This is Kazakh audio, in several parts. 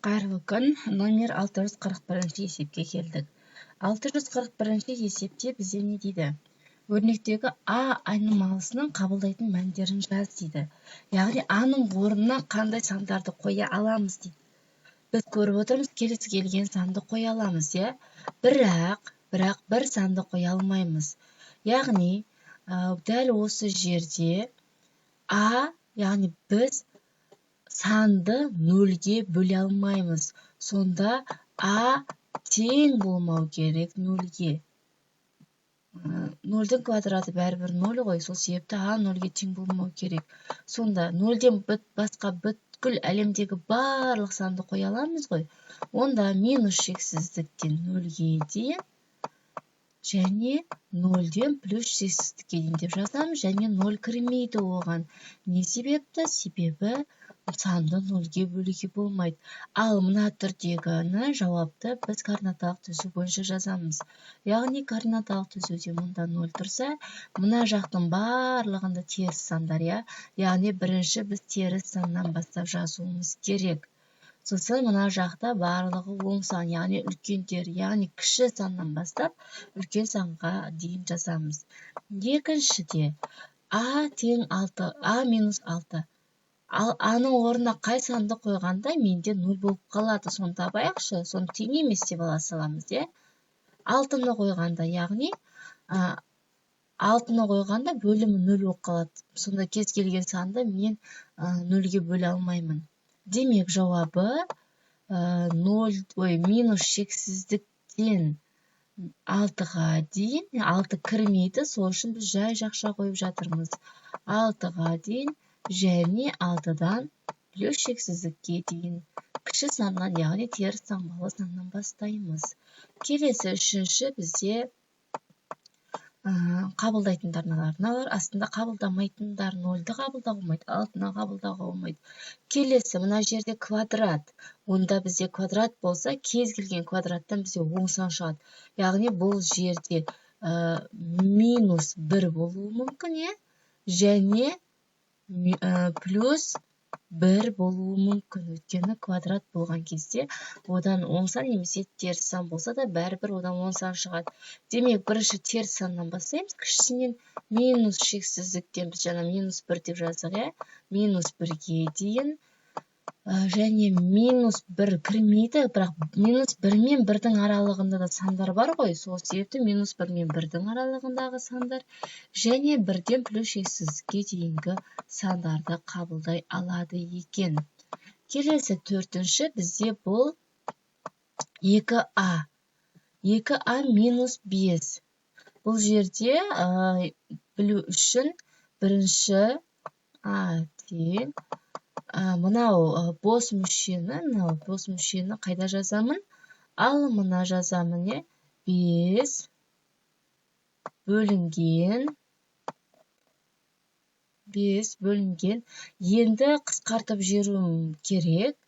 Қайырлы күн, номер 641 есепке келдік. 641 есепте бізде не дейді? Өрнектегі А айнымалысының қабылдайтын мәндерін жаз дейді. Яғни А-ның орнына қандай сандарды қоя аламыз дейді. Біз көріп отырмыз, келесі келген санды қоя аламыз, иә? Бірақ бір санды қоя алмаймыз. Яғни, дәл осы жерде А, яғни біз санды нөлге бөле алмаймыз. Сонда А тең болмау керек нөлге. Нөлдің квадраты бәрібір нөл ғой, сол себепті А нөлге тең болмау керек. Сонда нөлден басқа бүткіл әлемдегі барлық санды қоя аламыз ғой. Онда минус шексіздіктен нөлге дейін және нөлден плюс шексіздікке дейін деп жазамыз, және нөл кірмейді оған. Не себепті? Себебі санды нөлге бөлуге болмайды. Ал мына түрдегіні жауапты біз координаталық түзу бойынша жазамыз. Яғни координаталық түзуде мұнда 0 тұрса, мына жақтың барлығында теріс сандар, яғни бірінші біз теріс саннан бастап жазуымыз керек. Сосын мына жақта барлығы оң сан, яғни үлкендер, яғни кіші саннан бастап үлкен санға дейін жазамыз. Екіншіде А тең 6, А минус 6. Ал А-ның орнына қай санды қойғанда менде 0 болып қалады. Соны табайықшы, соны тең емес деп ала саламыз, 6-ны қойғанда, яғни 6-ны қойғанда бөлімі 0 болып қалады. Сонда кез келген санды мен 0-ге бөле алмаймын. Демек жауабы минус шексіздіктен 6-ға дейін, 6 кірмейді, сол үшін біз жай жақша қойып жатырмыз. 6-ға дейін және 6-дан плюс шексіздікке дейін. Кіші саннан, яғни теріс таңбалы саннан бастаймыз. Келесі үшінші бізде қабылдайтындарына бар. Астында қабылдамайтындар 0-ді қабылдауға болмайды, 6-ны қабылдауға болмайды. Келесі мына жерде квадрат. Онда бізде квадрат болса, кез келген квадраттан бізде оң сан шығады. Яғни бұл жерде минус 1 болуы мүмкін, және плюс 1 болуы мүмкін. Өйткені квадрат болған кезде одан оң сан немесе теріс сан болса да бәрібір одан оң сан шығады. Демек, бірінші теріс саннан бастаймыз, кішісінен минус шексіздіктен біз жаңа минус 1 деп жаздық, минус 1-ге дейін. Және минус 1 кірмейді, бірақ минус 1 мен 1-дің аралығында да сандар бар ғой, сол себепті минус 1 мен 1-дің аралығындағы сандар және 1-ден плюс шексіздікке дейінгі сандарды қабылдай алады екен. Келесі төртінші бізде бұл 2А. 2А минус 5. Бұл жерде білу үшін бірінші А тең мынау бос мүшені қайда жазамын? Ал мына жазамын, 5 бөлінген. Енді қысқартып жіберуім керек.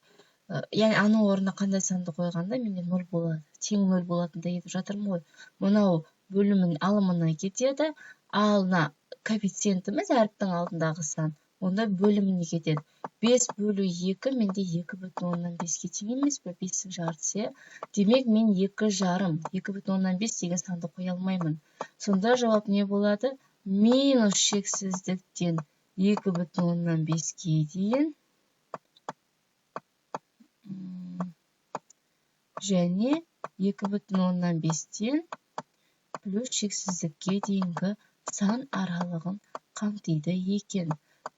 Яғни аның орнына қандай санды қойғанда менде 0 болады. Тең 0 болатындай етіп жатырмын ғой. Мынау бөлімнің алымына кетеді. Алына коэффициентіміз әріптің алдындағы сан. Онда бөліміне кетеді. 5 бөлу 2 менде 2,5-ке тең емес пе? 5-ің жартысы. Демек мен 2,5, 2,5 деген санды қоя алмаймын. Сонда жауап не болады? Минус шексіздіктен 2,5-ке дейін және 2,5-тен плюс шексіздікке дейінгі сан аралығын қамтиды екен.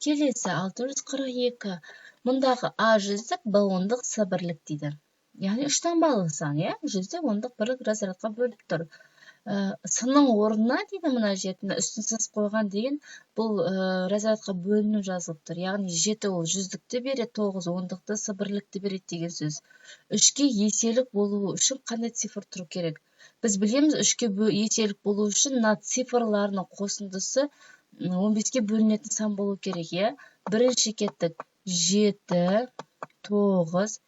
Келесі 642. Мұндағы А жүздік, Б ондық, С бірлік дейді. Яғни 3 таңбалы сан, жүздік, ондық, бірлік разрядқа бөліп тұр. Сының орнына дейді мына жерде үстінсіз қойған деген бұл разрядқа бөлініп жазылып тұр. Яғни 7 ол жүздікті береді, 9 ондықты, С бірлікті береді деген сөз. 3-ке еселік болуы үшін қандай цифр тұру керек? Біз білеміз, 3-ке еселік болу үшін мына цифрларының қосындысы 15-ке бөлінетін сан болу керек, Бірінші кеттік 7, 9.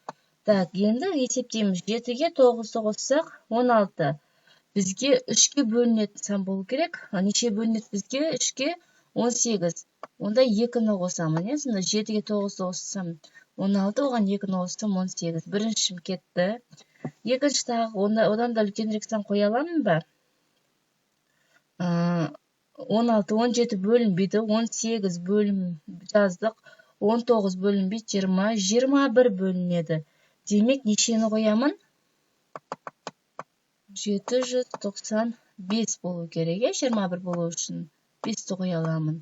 Так, енді есептейміз. 7-ге 9-ды қоссақ 16. Бізге 3-ке бөлінетін сан болу керек. Неше бөлінеді бізге? 3-ке 18. Онда 2-ні қосамын, сонда 7-ге 9-ды қоссам 16, оған 2-ні қоссам 18. Біріншім кетті. Екінші тағы одан да үлкенірек сан қоя аламын ба? 16, 17 бөлінбейді, 18 бөлім жаздық, 19 бөлінбейді, 20, 21 бөлінеді. Демек, нешені қоямын? 795 болу керек, 21 болу үшін 5-ті қоя аламын.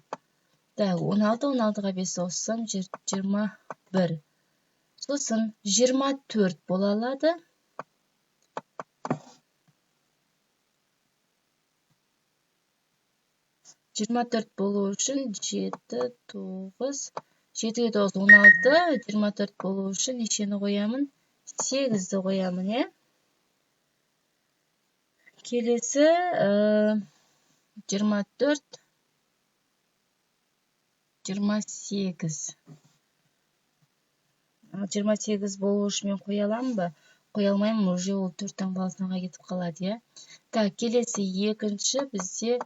16, 16-ға 5 қоссам 21. Сосын 24 бола алады. 24 болу үшін 7, 9, 7-ге 9, 16, 24 болу үшін нешені қоямын? 8-ді қоямын, е? Келесі 24, 28. 28 болу үшін мен қоя аламын ба? Қоя алмаймын, уже ол 4 таңбалы санға кетіп қалады, е? Так, келесі екінші бізде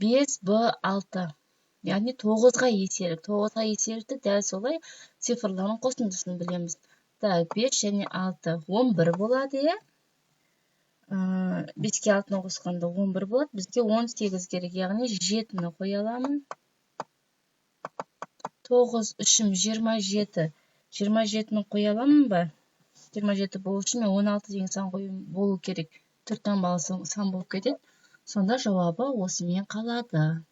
5b6. Яғни 9-ға еселік. 9-ға еселікті дәл солай цифрларын қосындысын білеміз. Так, 5 және 6. 11 болады, е? 5-ке 6-ны қосқанда 11 болады. Бізге 18 керек, яғни 7-ні қоя аламын. 9, 3-ім 27. 27-ні қоя аламын ба? 27 болу үшін мен 16 деген сан болу керек. 4 таңбалы сан болып кетеді. Сонда жауабы осымен қалады.